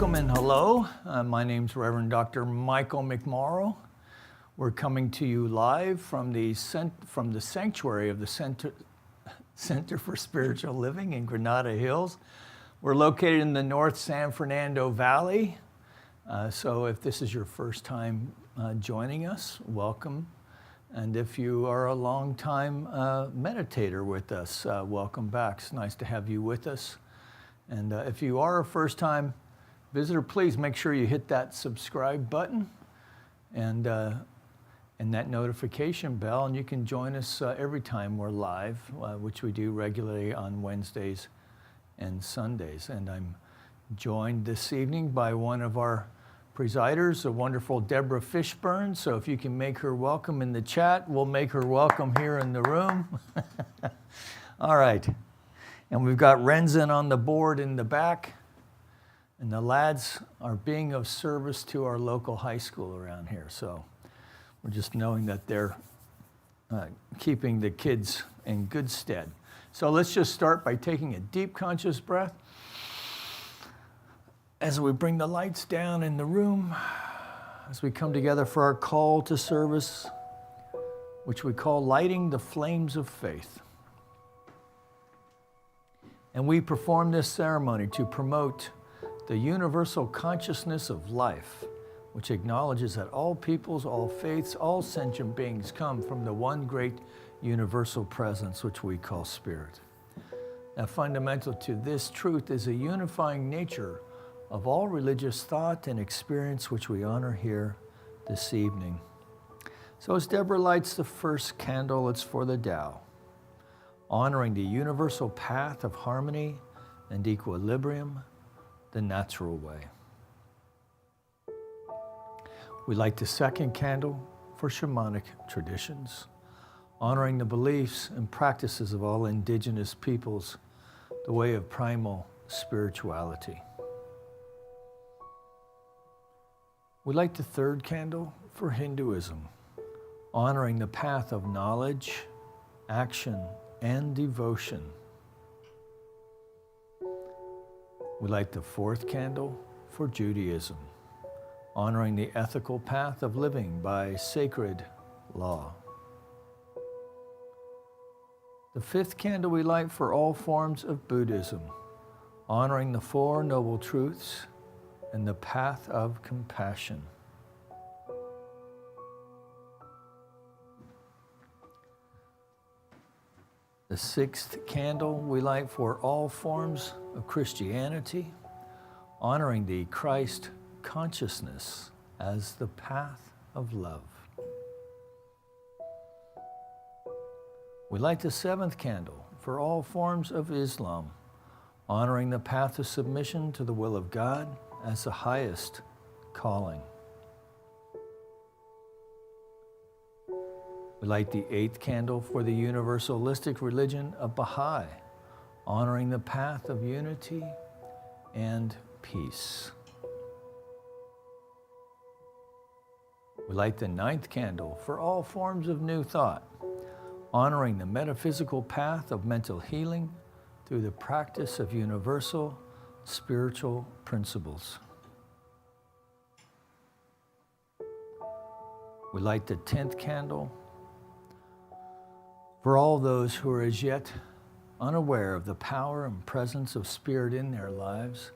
Welcome and hello. My name's Reverend Dr. Michael McMorrow. We're coming to you live from the sanctuary of the Center for Spiritual Living in Granada Hills. We're located in the North San Fernando Valley. So if this is your first time joining us, welcome. And if you are a long-time meditator with us, welcome back. It's nice to have you with us. And if you are a first-time visitor, please make sure you hit that subscribe button and that notification bell, and you can join us every time we're live, which we do regularly on Wednesdays and Sundays. And I'm joined this evening by one of our presiders, the wonderful Deborah Fishburne. So if you can make her welcome in the chat, we'll make her welcome here in the room. All right. And we've got Renzen on the board in the back. And the lads are being of service to our local high school around here. So we're just knowing that they're keeping the kids in good stead. So let's just start by taking a deep conscious breath as we bring the lights down in the room, as we come together for our call to service, which we call lighting the flames of faith. And we perform this ceremony to promote the universal consciousness of life, which acknowledges that all peoples, all faiths, all sentient beings come from the one great universal presence, which we call spirit. Now, fundamental to this truth is a unifying nature of all religious thought and experience, which we honor here this evening. So as Deborah lights the first candle, it's for the Tao, honoring the universal path of harmony and equilibrium, the natural way. We light the second candle for shamanic traditions, honoring the beliefs and practices of all indigenous peoples, the way of primal spirituality. We light the third candle for Hinduism, honoring the path of knowledge, action, and devotion. We light the fourth candle for Judaism, honoring the ethical path of living by sacred law. The fifth candle we light for all forms of Buddhism, honoring the Four Noble Truths and the path of compassion. The sixth candle we light for all forms of Christianity, honoring the Christ consciousness as the path of love. We light the seventh candle for all forms of Islam, honoring the path of submission to the will of God as the highest calling. We light the eighth candle for the universalistic religion of Baha'i, honoring the path of unity and peace. We light the ninth candle for all forms of new thought, honoring the metaphysical path of mental healing through the practice of universal spiritual principles. We light the 10th candle for all those who are as yet unaware of the power and presence of spirit in their lives,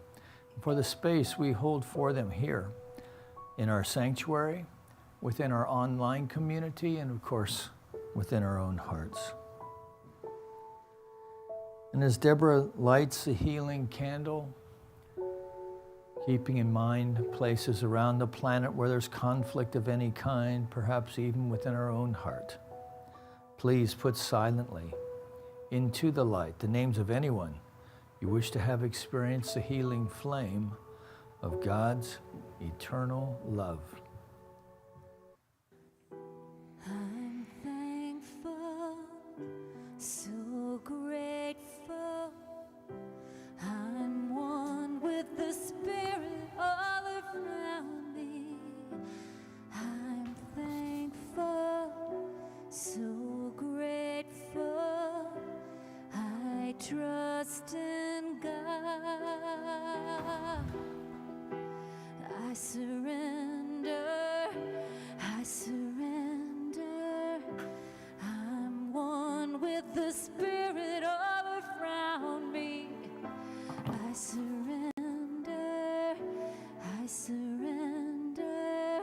and for the space we hold for them here in our sanctuary, within our online community, and of course, within our own hearts. And as Deborah lights the healing candle, keeping in mind places around the planet where there's conflict of any kind, perhaps even within our own heart, please put silently into the light the names of anyone you wish to have experienced the healing flame of God's eternal love. I'm thankful, so grateful. I'm one with the Spirit all around me. I'm thankful, so grateful. I trust in God. surrender, I surrender. I'm one with the Spirit all around me. I surrender, I surrender.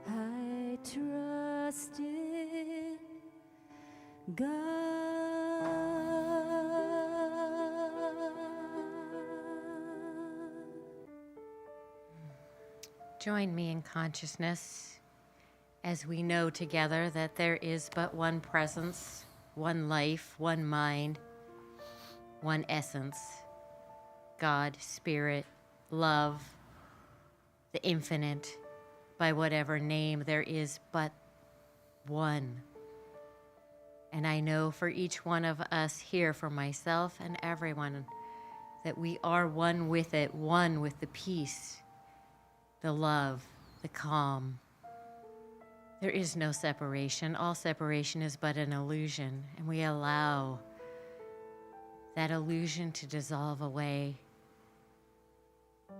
I trust in God. Join me in consciousness as we know together that there is but one presence, one life, one mind, one essence, God, Spirit, love, the infinite, by whatever name there is but one. And I know for each one of us here, for myself and everyone, that we are one with it, one with the peace, the love, the calm. There is no separation. All separation is but an illusion, and we allow that illusion to dissolve away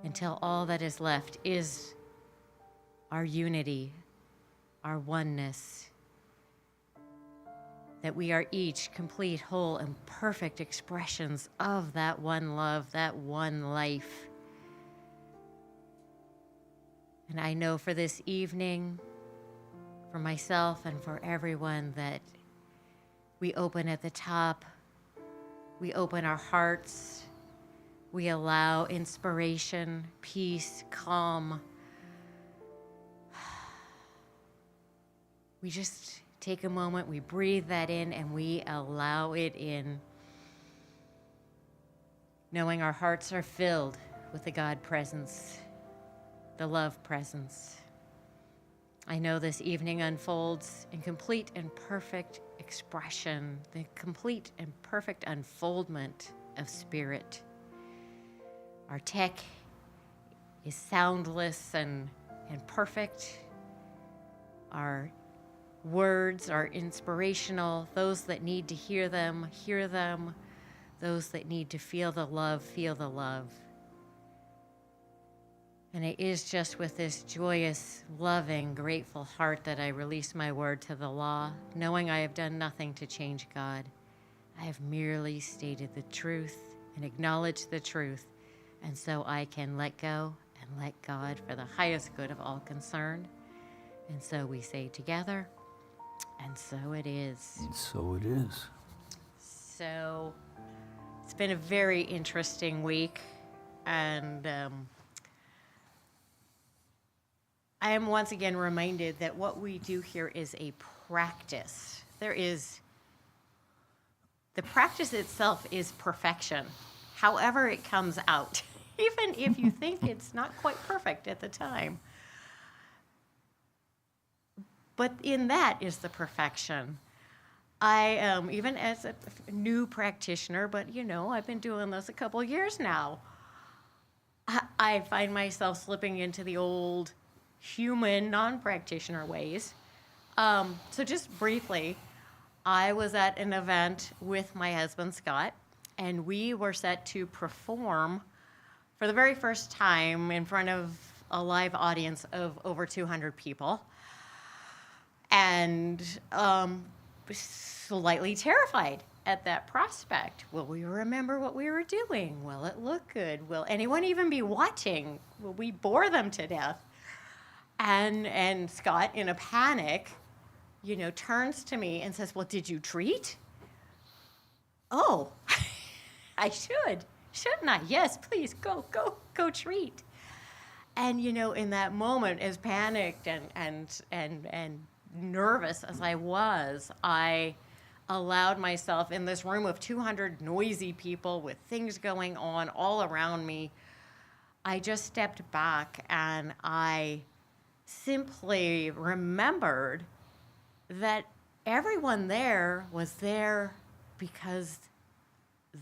until all that is left is our unity, our oneness, that we are each complete, whole, and perfect expressions of that one love, that one life. And I know for this evening, for myself and for everyone, that we open at the top, we open our hearts, we allow inspiration, peace, calm. We just take a moment, we breathe that in, and we allow it in, knowing our hearts are filled with the God presence, the love presence. I know this evening unfolds in complete and perfect expression, the complete and perfect unfoldment of spirit. Our tech is soundless and perfect. Our words are inspirational. Those that need to hear them, hear them. Those that need to feel the love, feel the love. And it is just with this joyous, loving, grateful heart that I release my word to the law, knowing I have done nothing to change God. I have merely stated the truth and acknowledged the truth, and so I can let go and let God for the highest good of all concerned. And so we say together, and so it is. And so it is. So it's been a very interesting week, and I am once again reminded that what we do here is a practice. The practice itself is perfection, however it comes out, even if you think it's not quite perfect at the time. But in that is the perfection. I, even as a new practitioner, but I've been doing this a couple years now, I find myself slipping into the old human non-practitioner ways. So just briefly, I was at an event with my husband, Scott, and we were set to perform for the very first time in front of a live audience of over 200 people. And slightly terrified at that prospect. Will we remember what we were doing? Will it look good? Will anyone even be watching? Will we bore them to death? And Scott, in a panic, turns to me and says, "Well, did you treat?" "Oh, I should. Shouldn't I? Yes, please, go treat." And, in that moment, as panicked and nervous as I was, I allowed myself in this room of 200 noisy people with things going on all around me. I just stepped back and I simply remembered that everyone there was there because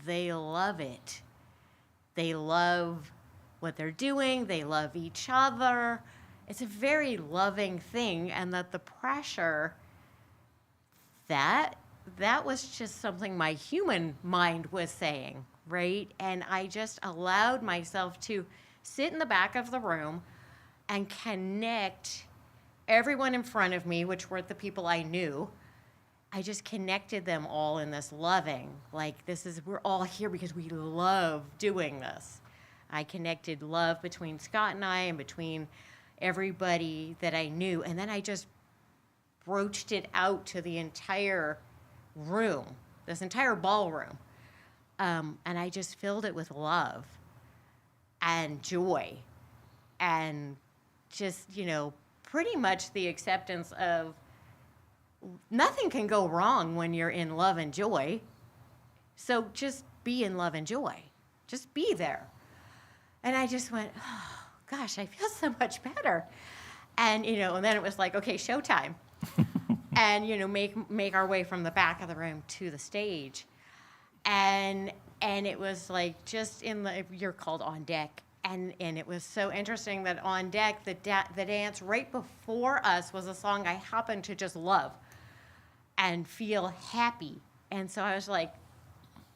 they love it. They love what they're doing. They love each other. It's a very loving thing, and that the pressure, that was just something my human mind was saying, right? And I just allowed myself to sit in the back of the room, and connect everyone in front of me, which were the people I knew. I just connected them all in this loving, like we're all here because we love doing this. I connected love between Scott and I and between everybody that I knew. And then I just broached it out to the entire room, this entire ballroom. And I just filled it with love and joy and just, pretty much the acceptance of nothing can go wrong when you're in love and joy. So just be in love and joy. Just be there. And I just went, oh, gosh, I feel so much better. And, and then it was like, okay, showtime. And, make our way from the back of the room to the stage. And it was like just you're called on deck. And it was so interesting that on deck, the dance right before us was a song I happened to just love and feel happy. And so I was like,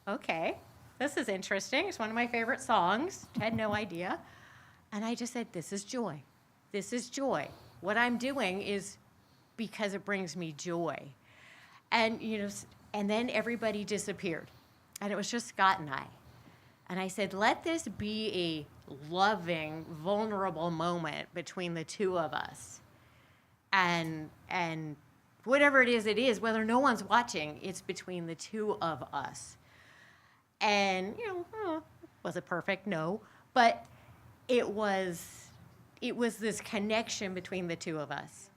okay, this is interesting. It's one of my favorite songs. Had no idea. And I just said, this is joy. This is joy. What I'm doing is because it brings me joy. And, and then everybody disappeared. And it was just Scott and I. And I said, let this be a loving, vulnerable moment between the two of us. And whatever it is, whether no one's watching, it's between the two of us. And, was it perfect? No. But it was this connection between the two of us.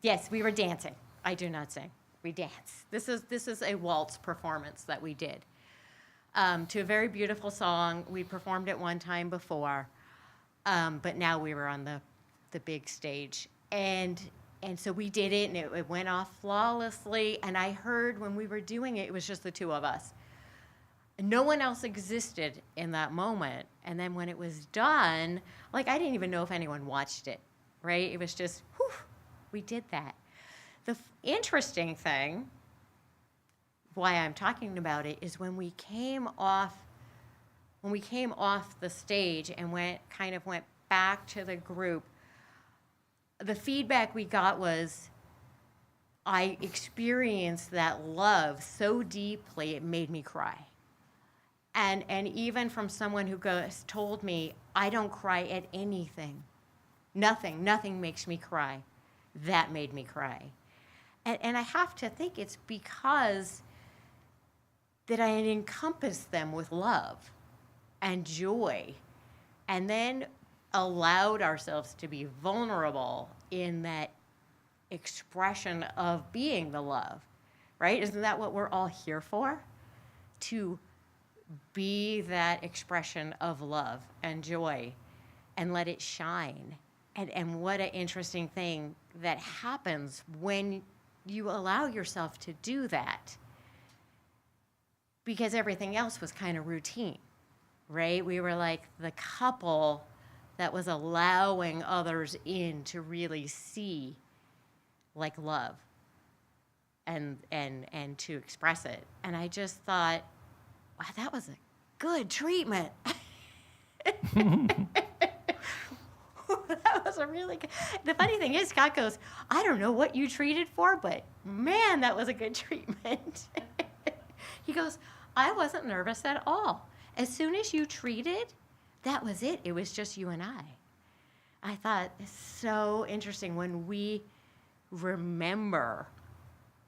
Yes, we were dancing. I do not sing. We dance. This is a waltz performance that we did. To a very beautiful song. We performed it one time before, but now we were on the big stage. And so we did it, and it went off flawlessly. And I heard when we were doing it, it was just the two of us. No one else existed in that moment. And then when it was done, I didn't even know if anyone watched it, right? It was just, whew, we did that. The interesting thing, why I'm talking about it, is when we came off the stage and went back to the group, the feedback we got was, I experienced that love so deeply it made me cry. And even from someone who told me, I don't cry at anything. Nothing makes me cry. That made me cry. And I have to think it's because that I had encompassed them with love and joy, and then allowed ourselves to be vulnerable in that expression of being the love, right? Isn't that what we're all here for? To be that expression of love and joy and let it shine. And what an interesting thing that happens when you allow yourself to do that. Because everything else was kind of routine, right? We were like the couple that was allowing others in to really see love and to express it. And I just thought, wow, that was a good treatment. That was a really good. The funny thing is, Scott goes, I don't know what you treated for, but man, that was a good treatment. He goes, I wasn't nervous at all. As soon as you treated, that was it. It was just you and I. I thought, it's so interesting when we remember,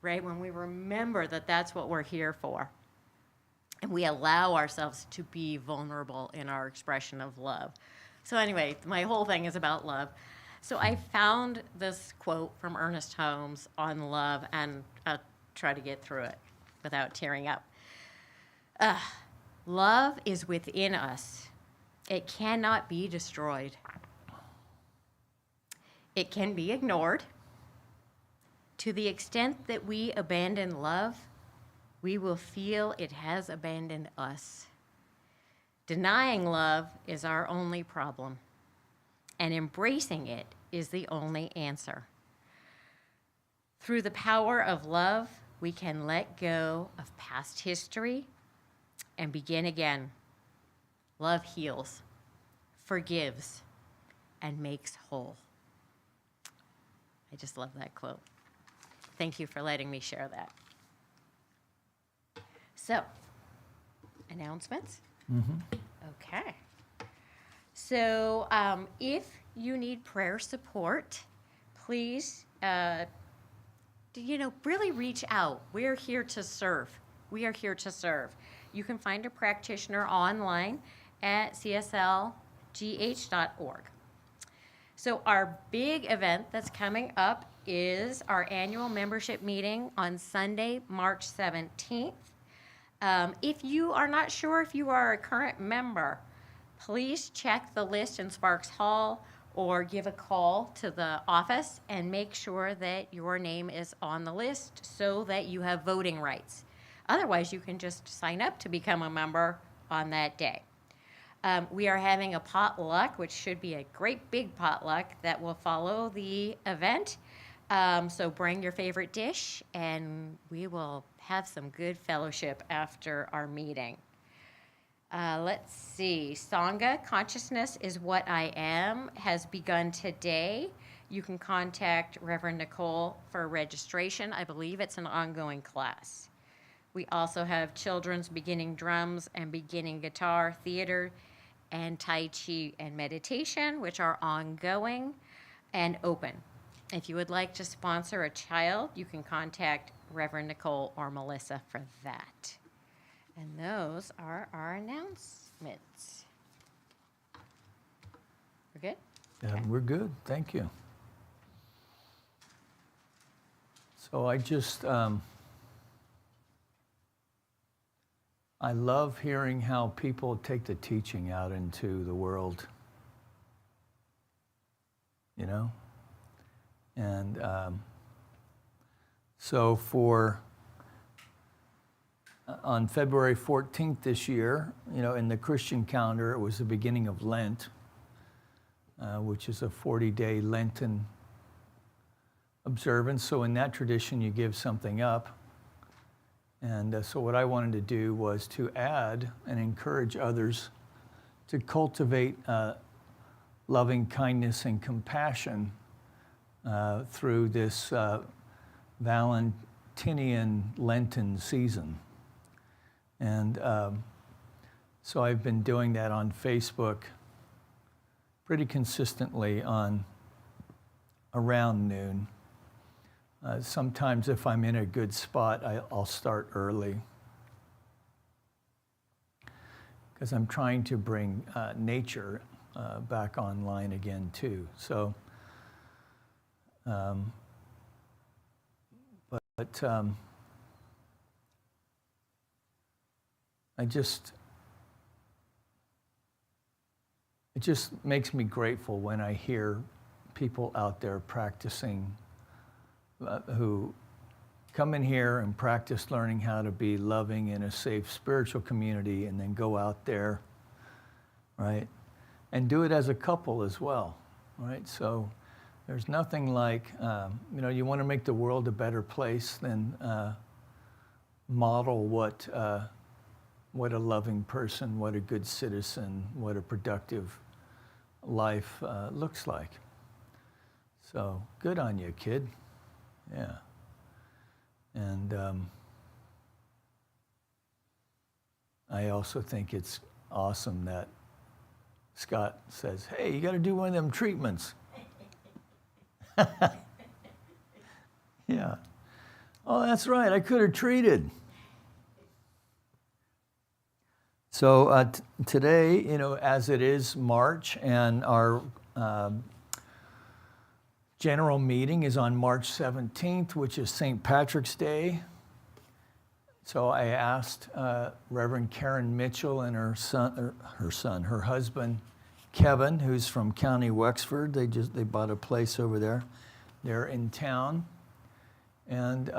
right? When we remember that that's what we're here for. And we allow ourselves to be vulnerable in our expression of love. So anyway, my whole thing is about love. So I found this quote from Ernest Holmes on love, and I'll try to get through it without tearing up. Love is within us. It cannot be destroyed. It can be ignored. To the extent that we abandon love, we will feel it has abandoned us. Denying love is our only problem, and embracing it is the only answer. Through the power of love, we can let go of past history and begin again. Love heals, forgives, and makes whole. I just love that quote. Thank you for letting me share that. So, announcements? Okay. So, if you need prayer support, please, really reach out. We're here to serve. We are here to serve. You can find a practitioner online at CSLGH.org. So our big event that's coming up is our annual membership meeting on Sunday, March 17th. If you are not sure if you are a current member, please check the list in Sparks Hall or give a call to the office and make sure that your name is on the list so that you have voting rights. Otherwise, you can just sign up to become a member on that day. We are having a potluck, which should be a great big potluck that will follow the event. So bring your favorite dish, and we will have some good fellowship after our meeting. Let's see. Sangha, Consciousness is What I Am, has begun today. You can contact Reverend Nicole for registration. I believe it's an ongoing class. We also have children's beginning drums and beginning guitar, theater, and Tai Chi and meditation, which are ongoing and open. If you would like to sponsor a child, you can contact Reverend Nicole or Melissa for that. And those are our announcements. We're good? Yeah, Okay. we're good. Thank you. So I love hearing how people take the teaching out into the world, you know? And so on February 14th this year, in the Christian calendar, it was the beginning of Lent, which is a 40-day Lenten observance. So in that tradition, you give something up. And so what I wanted to do was to add and encourage others to cultivate loving kindness and compassion through this Valentinian Lenten season. And so I've been doing that on Facebook pretty consistently on around noon. Sometimes if I'm in a good spot, I'll start early because I'm trying to bring nature back online again too. So, it just makes me grateful when I hear people out there practicing who come in here and practice learning how to be loving in a safe spiritual community and then go out there, right? And do it as a couple as well, right? So there's nothing like, you want to make the world a better place, then model what a loving person, what a good citizen, what a productive life looks like. So good on you, kid. Yeah. And I also think it's awesome that Scott says, hey, you got to do one of them treatments. Yeah. Oh, that's right. I could have treated. So today, as it is March and our general meeting is on March 17th, which is St. Patrick's Day. So I asked Reverend Karen Mitchell and her husband, Kevin, who's from County Wexford. They bought a place over there. They're in town. And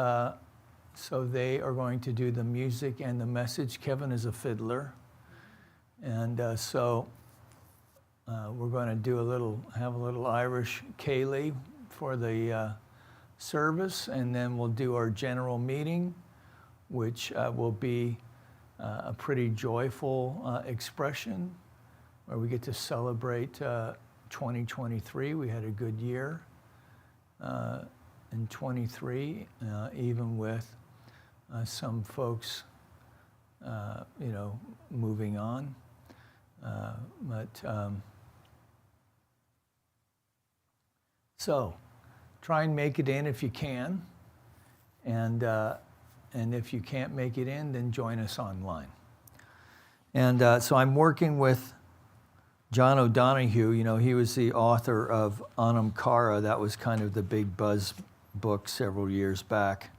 so they are going to do the music and the message. Kevin is a fiddler. And so we're going to have a little Irish ceilidh for the service, and then we'll do our general meeting, which will be a pretty joyful expression where we get to celebrate 2023. We had a good year in 23, even with some folks, moving on. So try and make it in if you can. And if you can't make it in, then join us online. And so I'm working with John O'Donohue. He was the author of Anam Cara. That was kind of the big buzz book several years back.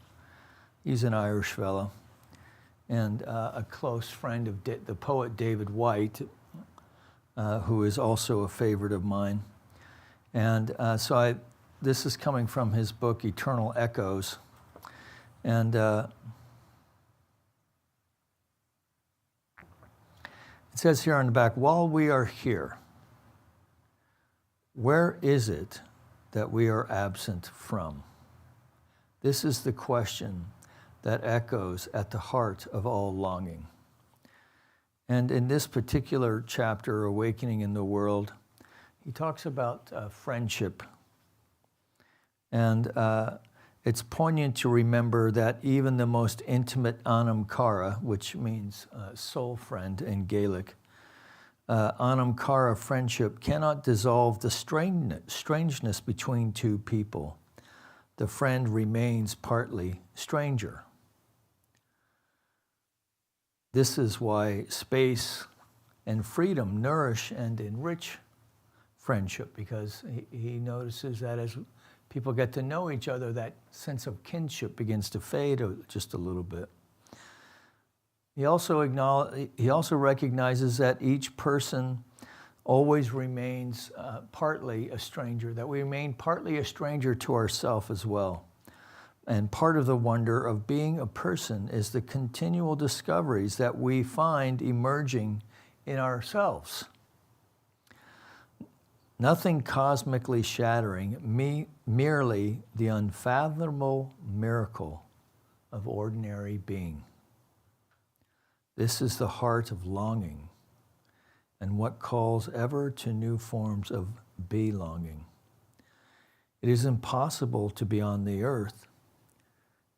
He's an Irish fellow. And a close friend of the poet David White, who is also a favorite of mine. And so this is coming from his book, Eternal Echoes. And it says here on the back, while we are here, where is it that we are absent from? This is the question that echoes at the heart of all longing. And in this particular chapter, Awakening in the World, he talks about friendship. And it's poignant to remember that even the most intimate Anam Cara, which means soul friend in Gaelic, Anam Cara friendship cannot dissolve the strangeness between two people. The friend remains partly stranger. This is why space and freedom nourish and enrich friendship, because he notices that as people get to know each other, that sense of kinship begins to fade just a little bit. He also recognizes that each person always remains partly a stranger, that we remain partly a stranger to ourselves as well. And part of the wonder of being a person is the continual discoveries that we find emerging in ourselves. Nothing cosmically shattering, merely the unfathomable miracle of ordinary being. This is the heart of longing, and what calls ever to new forms of belonging. It is impossible to be on the earth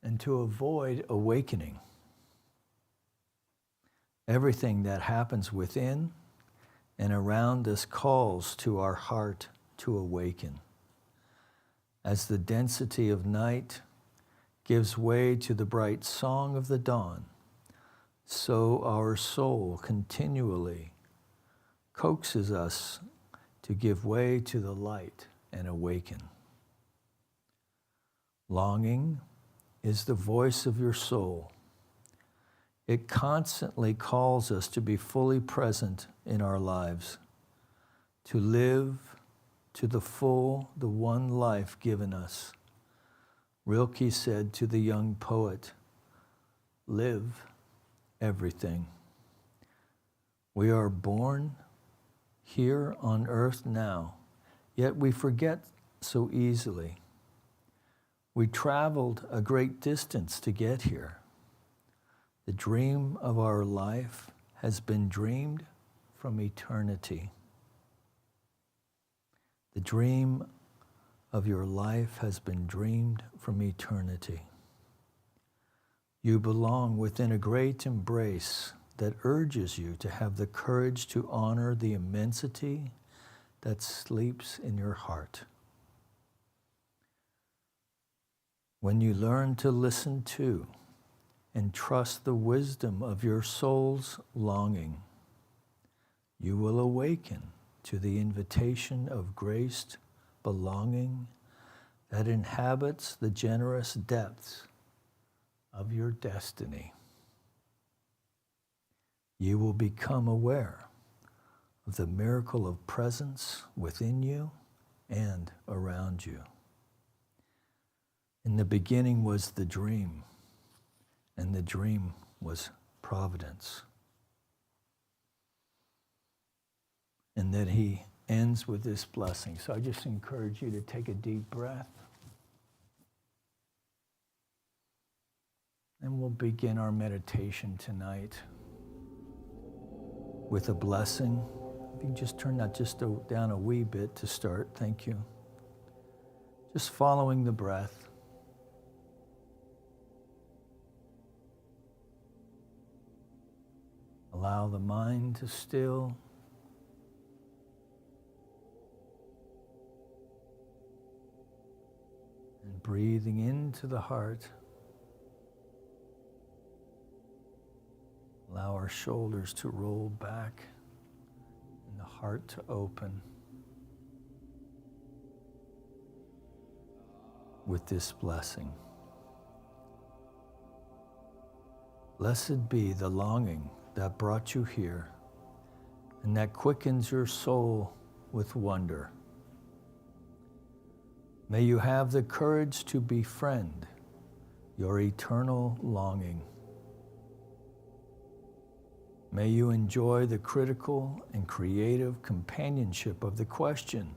and to avoid awakening. Everything that happens within and around us calls to our heart to awaken. As the density of night gives way to the bright song of the dawn, so our soul continually coaxes us to give way to the light and awaken. Longing is the voice of your soul. It constantly calls us to be fully present in our lives, to live to the full the one life given us. Rilke said to the young poet, "Live everything." We are born here on earth now, yet we forget so easily. We traveled a great distance to get here. The dream of our life has been dreamed from eternity. The dream of your life has been dreamed from eternity. You belong within a great embrace that urges you to have the courage to honor the immensity that sleeps in your heart. When you learn to listen to and trust the wisdom of your soul's longing, you will awaken to the invitation of graced belonging that inhabits the generous depths of your destiny. You will become aware of the miracle of presence within you and around you. In the beginning was the dream, and the dream was providence. And then he ends with this blessing. So I just encourage you to take a deep breath. And we'll begin our meditation tonight with a blessing of If you can just turn that down a wee bit to start. Thank you. Just following the breath. Allow the mind to still. And breathing into the heart. Allow our shoulders to roll back and the heart to open. With this blessing. Blessed be the longing that brought you here and that quickens your soul with wonder. May you have the courage to befriend your eternal longing. May you enjoy the critical and creative companionship of the question,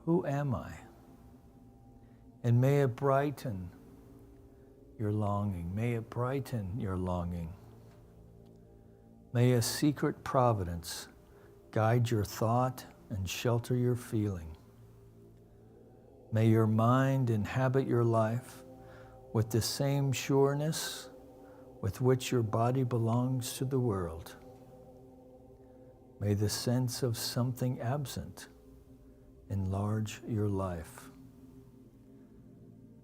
who am I? And may it brighten your longing. May it brighten your longing. May a secret providence guide your thought and shelter your feeling. May your mind inhabit your life with the same sureness with which your body belongs to the world. May the sense of something absent enlarge your life.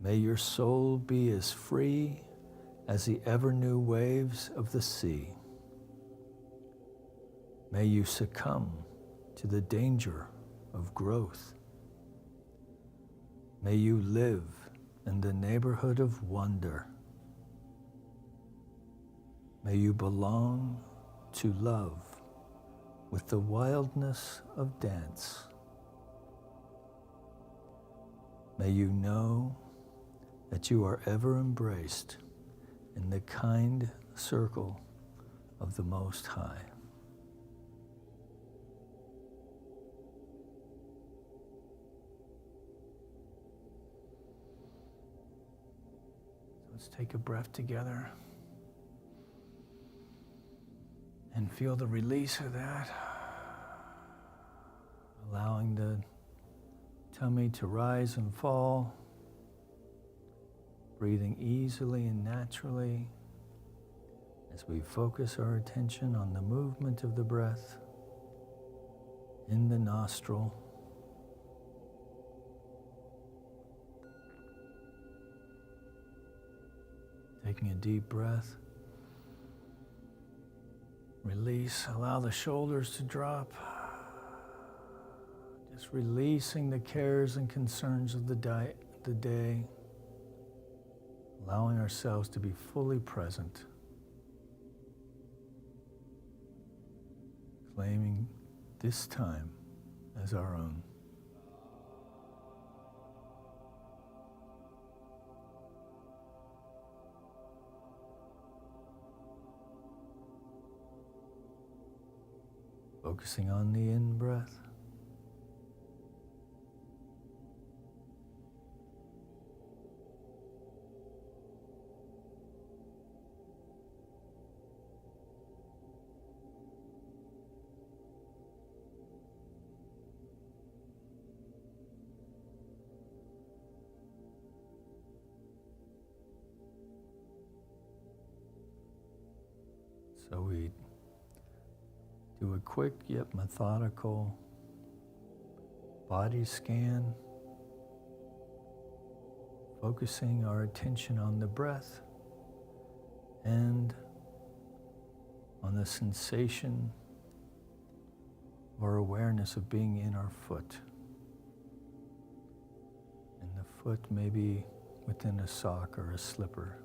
May your soul be as free as the ever-new waves of the sea. May you succumb to the danger of growth. May you live in the neighborhood of wonder. May you belong to love with the wildness of dance. May you know that you are ever embraced in the kind circle of the Most High. Let's take a breath together and feel the release of that, allowing the tummy to rise and fall, breathing easily and naturally as we focus our attention on the movement of the breath in the nostril. Taking a deep breath. Release, allow the shoulders to drop. Just releasing the cares and concerns of the day. Allowing ourselves to be fully present. Claiming this time as our own. Focusing on the in-breath. So we do a quick yet methodical body scan, focusing our attention on the breath and on the sensation or awareness of being in our foot. And the foot may be within a sock or a slipper.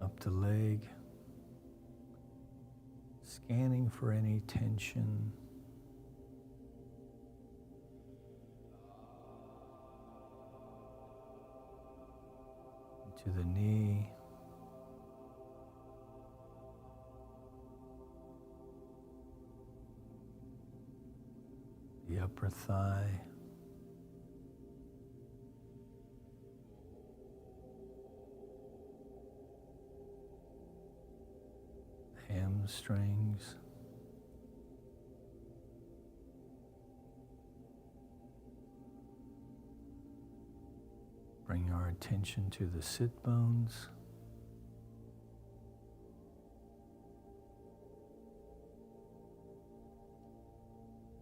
Up the leg, scanning for any tension. To the knee. The upper thigh. strings. Bring our attention to the sit bones.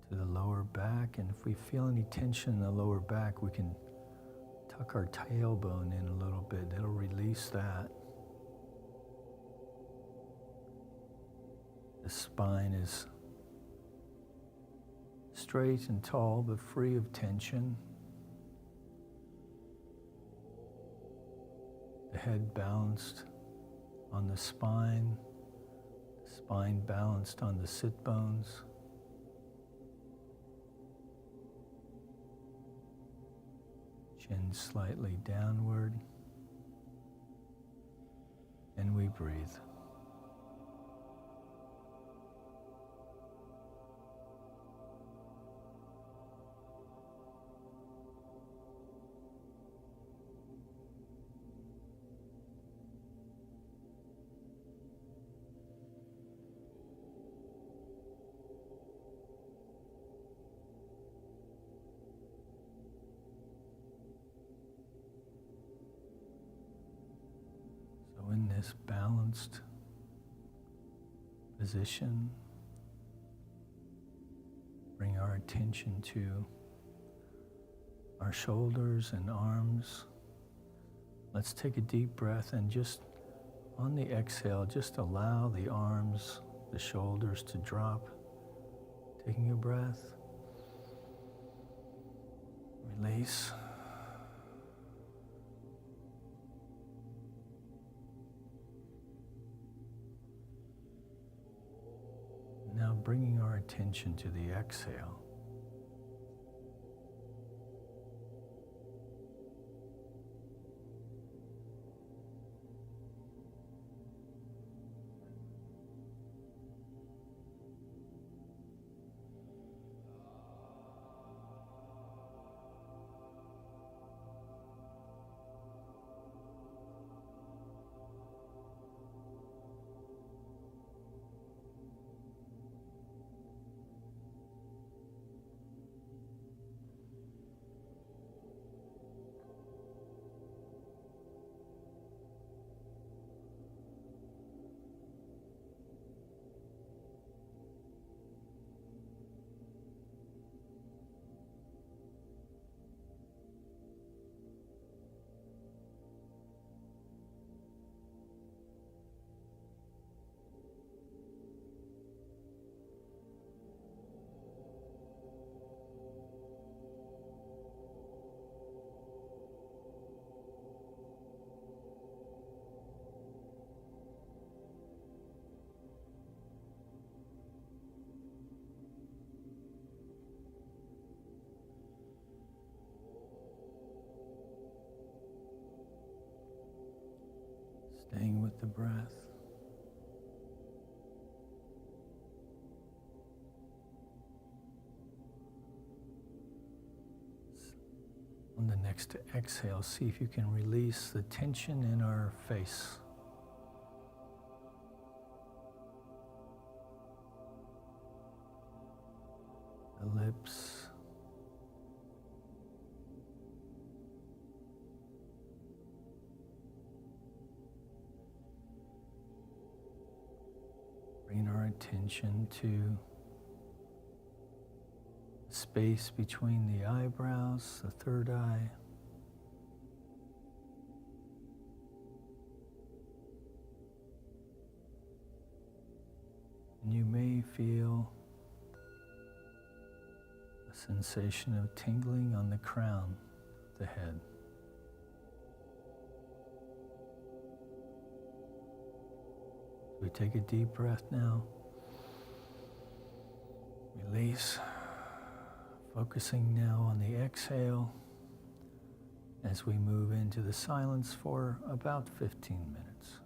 To the lower back, and if we feel any tension in the lower back, we can tuck our tailbone in a little bit. It'll release that. The spine is straight and tall, but free of tension. The head balanced on the spine balanced on the sit bones. Chin slightly downward, and we breathe. In this balanced position, bring our attention to our shoulders and arms. Let's take a deep breath, and just on the exhale, just allow the arms, the shoulders to drop. Taking a breath. Release. Now bringing our attention to the exhale. Staying with the breath. On the next exhale, see if you can release the tension in our face. The lips. Bring our attention to the space between the eyebrows, the third eye. And you may feel a sensation of tingling on the crown of the head. We take a deep breath now. Release. Focusing now on the exhale as we move into the silence for about 15 minutes.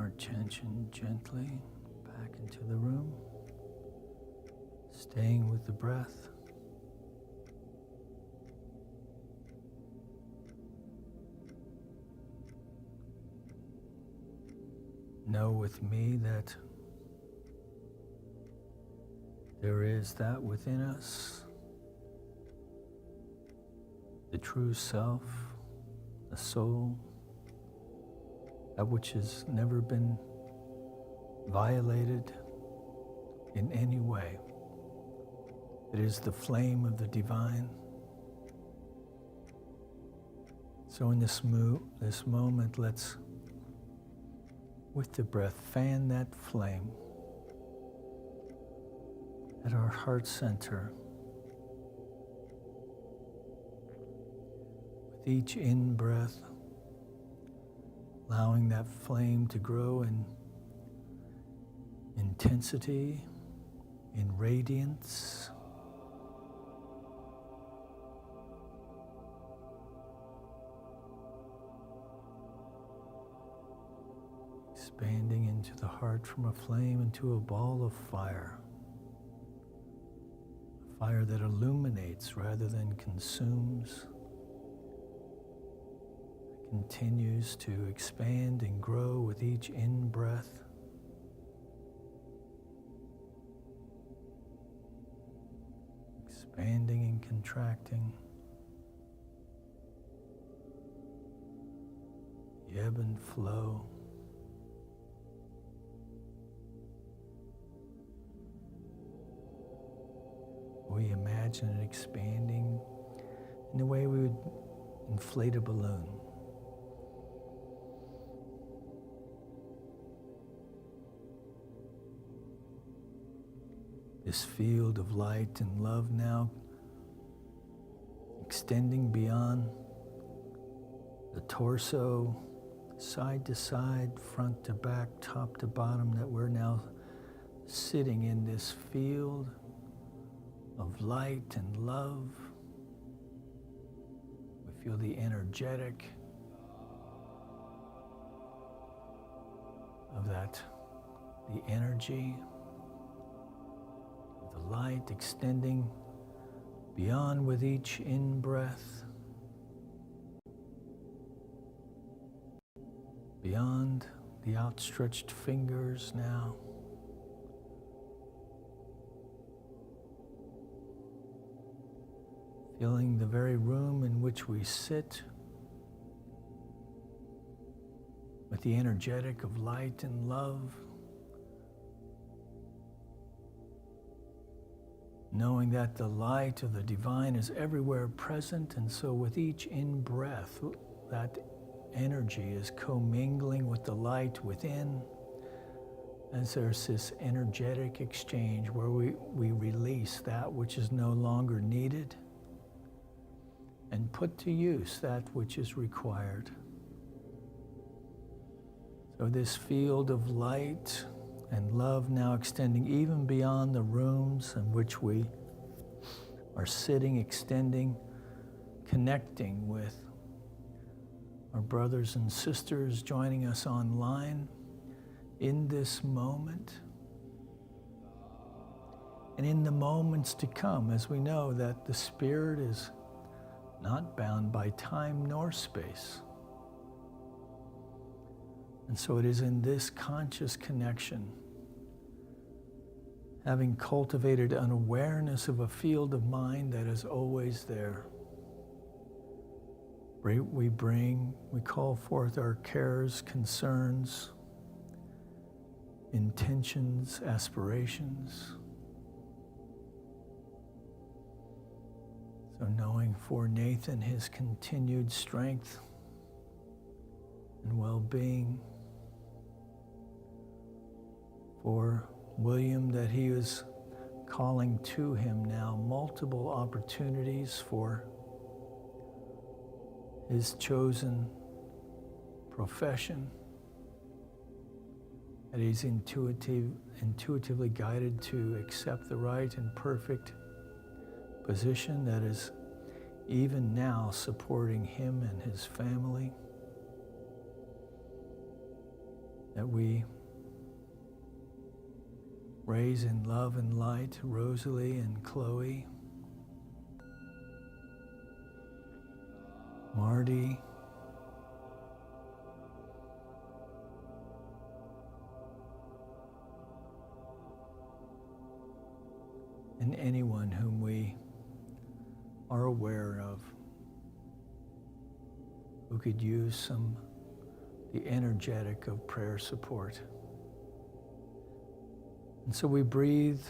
our attention gently back into the room, staying with the breath. Know with me that there is that within us, the true self, the soul, that which has never been violated in any way. It is the flame of the divine. So in this moment, let's, with the breath, fan that flame at our heart center. With each in-breath, allowing that flame to grow in intensity, in radiance. Expanding into the heart from a flame into a ball of fire. A fire that illuminates rather than consumes. Continues to expand and grow with each in-breath. Expanding and contracting. The ebb and flow. We imagine it expanding in the way we would inflate a balloon. This field of light and love now extending beyond the torso, side to side, front to back, top to bottom, that we're now sitting in this field of light and love. We feel the energetic of that, the energy of the light extending beyond with each in-breath, beyond the outstretched fingers now. Feeling the very room in which we sit with the energetic of light and love, knowing that the light of the divine is everywhere present, and so with each in-breath, that energy is commingling with the light within, as there's this energetic exchange where we release that which is no longer needed and put to use that which is required. So this field of light and love now extending even beyond the rooms in which we are sitting, extending, connecting with our brothers and sisters joining us online in this moment and in the moments to come, as we know that the Spirit is not bound by time nor space. And so it is in this conscious connection, having cultivated an awareness of a field of mind that is always there. We call forth our cares, concerns, intentions, aspirations. So knowing for Nathan his continued strength and well-being, for William that he is calling to him now multiple opportunities for his chosen profession, that he's intuitively guided to accept the right and perfect position that is even now supporting him and his family. that we raise in love and light Rosalie and Chloe, Marty, and anyone whom we are aware of who could use the energetic of prayer support. And so we breathe,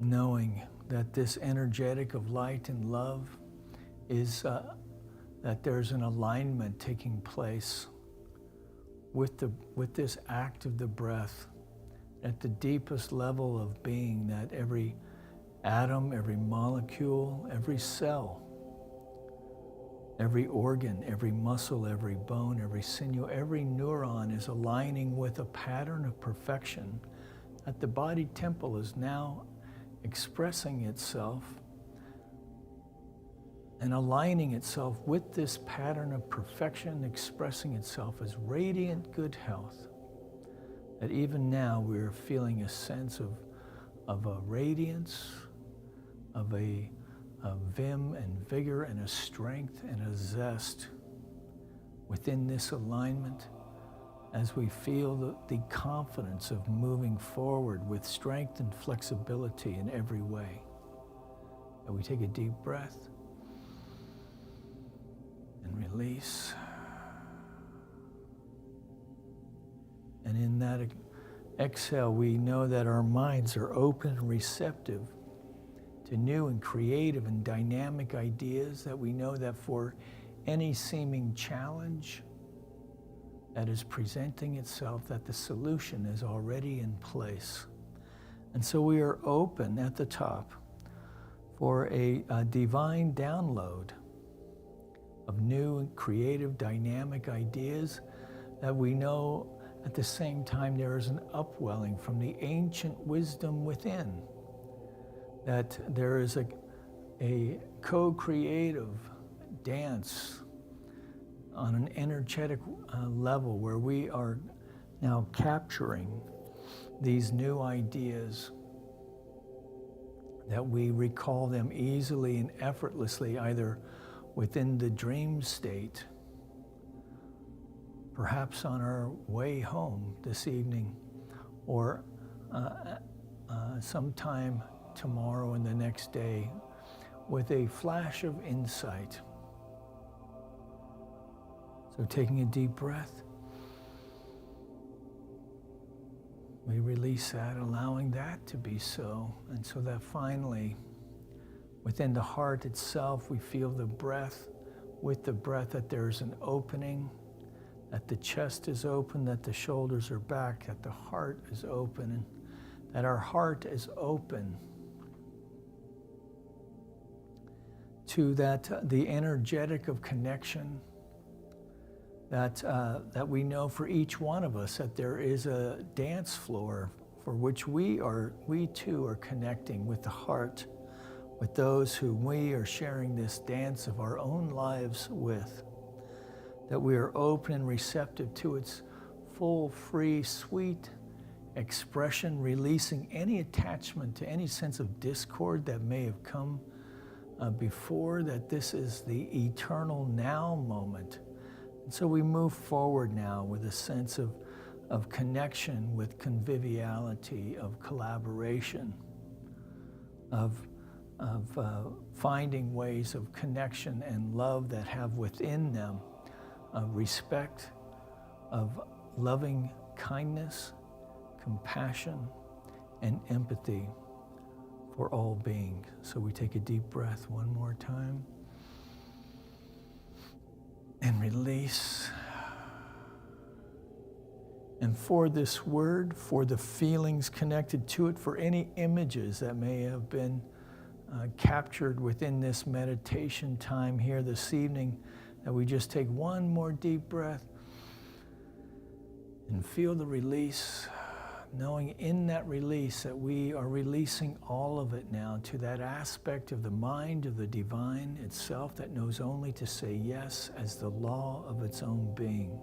knowing that this energetic of light and love is that there's an alignment taking place with this act of the breath at the deepest level of being, that every atom, every molecule, every cell, every organ, every muscle, every bone, every sinew, every neuron is aligning with a pattern of perfection, that the body temple is now expressing itself and aligning itself with this pattern of perfection, expressing itself as radiant good health. That even now we're feeling a sense of a radiance, of a vim and vigor and a strength and a zest within this alignment, as we feel the confidence of moving forward with strength and flexibility in every way. And we take a deep breath and release. And in that exhale, we know that our minds are open and receptive to new and creative and dynamic ideas, that we know that for any seeming challenge that is presenting itself, that the solution is already in place. And so we are open at the top for a divine download of new and creative, dynamic ideas, that we know at the same time there is an upwelling from the ancient wisdom within, that there is a co-creative dance on an energetic level where we are now capturing these new ideas, that we recall them easily and effortlessly, either within the dream state, perhaps on our way home this evening, or sometime tomorrow and the next day, with a flash of insight. So taking a deep breath, we release that, allowing that to be so. And so that finally, within the heart itself, we feel the breath, with the breath, that there's an opening, that the chest is open, that the shoulders are back, that the heart is open, and that our heart is open to the energetic of connection, that we know for each one of us that there is a dance floor for which we too are connecting with the heart, with those whom we are sharing this dance of our own lives with. That we are open and receptive to its full, free, sweet expression, releasing any attachment to any sense of discord that may have come before, that this is the eternal now moment. And so we move forward now with a sense of connection, with conviviality, of collaboration, of finding ways of connection and love that have within them respect, of loving kindness, compassion, and empathy for all beings. So we take a deep breath one more time and release. And for this word, for the feelings connected to it, for any images that may have been captured within this meditation time here this evening, that we just take one more deep breath and feel the release, knowing in that release that we are releasing all of it now to that aspect of the mind of the divine itself that knows only to say yes as the law of its own being.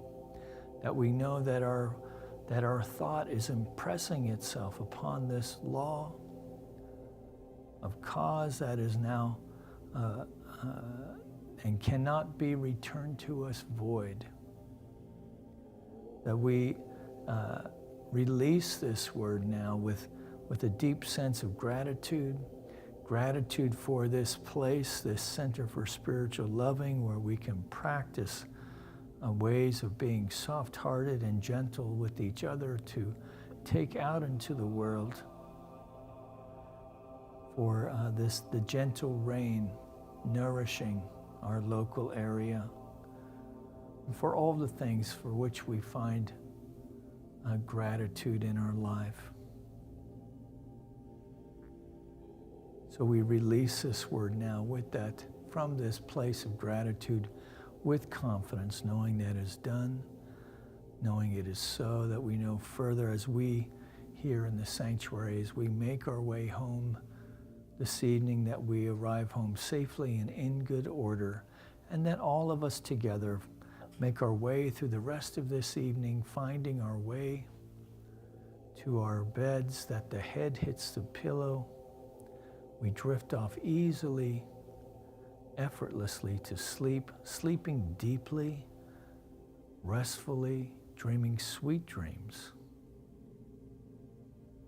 That we know that our thought is impressing itself upon this law of cause that is now and cannot be returned to us void. That we release this word now with a deep sense of gratitude for this place, this Center for Spiritual Loving, where we can practice ways of being soft-hearted and gentle with each other to take out into the world for the gentle rain nourishing our local area, and for all the things for which we find gratitude in our life. So we release this word now with that, from this place of gratitude, with confidence, knowing that it is done, knowing it is so, that we know further as we here in the sanctuary, as we make our way home this evening, that we arrive home safely and in good order, and that all of us together make our way through the rest of this evening, finding our way to our beds, that the head hits the pillow. We drift off easily, effortlessly to sleep, sleeping deeply, restfully, dreaming sweet dreams.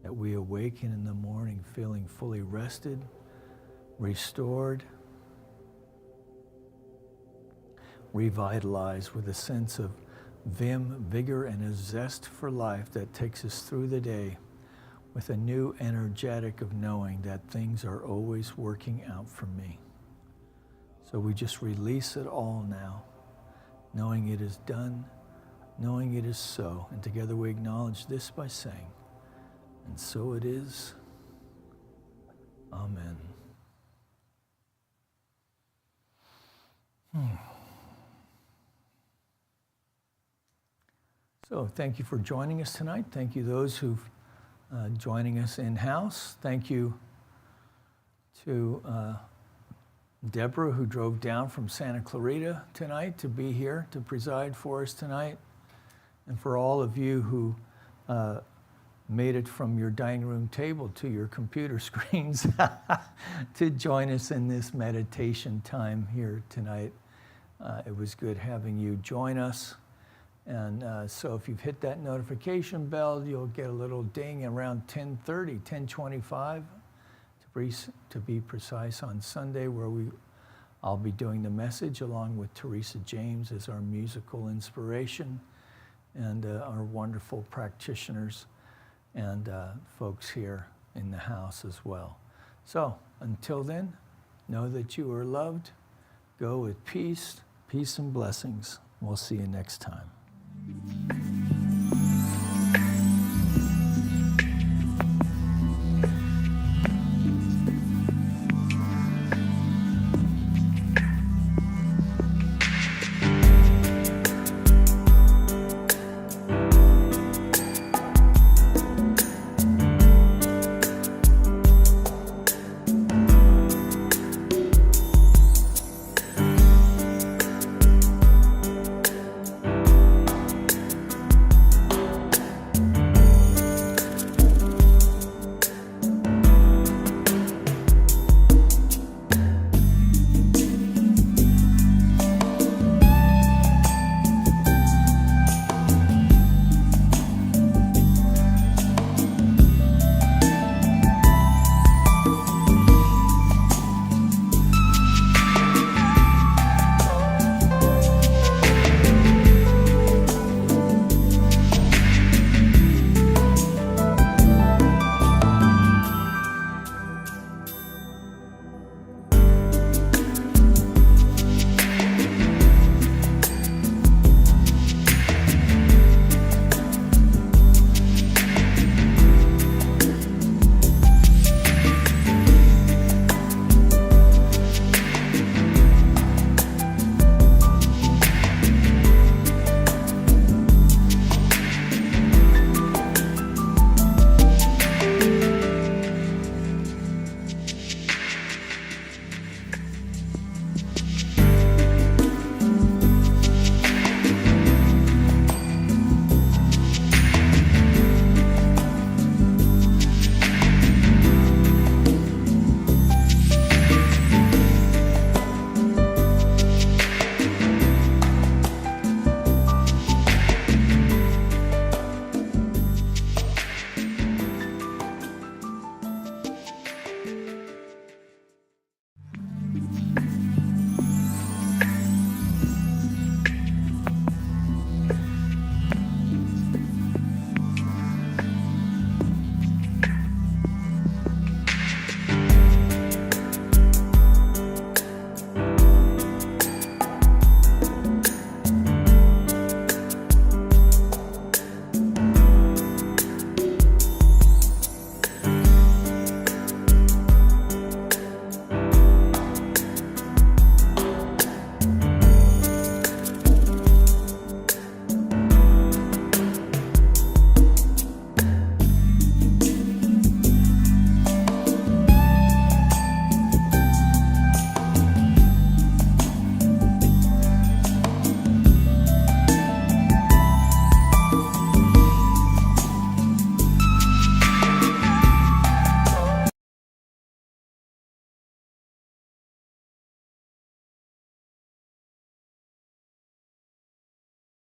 That we awaken in the morning feeling fully rested, restored, revitalized with a sense of vim, vigor, and a zest for life that takes us through the day with a new energetic of knowing that things are always working out for me. So we just release it all now, knowing it is done, knowing it is so. And together we acknowledge this by saying, and so it is. Amen. So thank you for joining us tonight. Thank you those who've joining us in-house. Thank you to Deborah, who drove down from Santa Clarita tonight to be here to preside for us tonight. And for all of you who made it from your dining room table to your computer screens to join us in this meditation time here tonight. It was good having you join us. And so if you've hit that notification bell, you'll get a little ding around 10:30, 10:25 to be precise, on Sunday, where I'll be doing the message along with Teresa James as our musical inspiration, and our wonderful practitioners and folks here in the house as well. So until then, know that you are loved. Go with peace and blessings. We'll see you next time.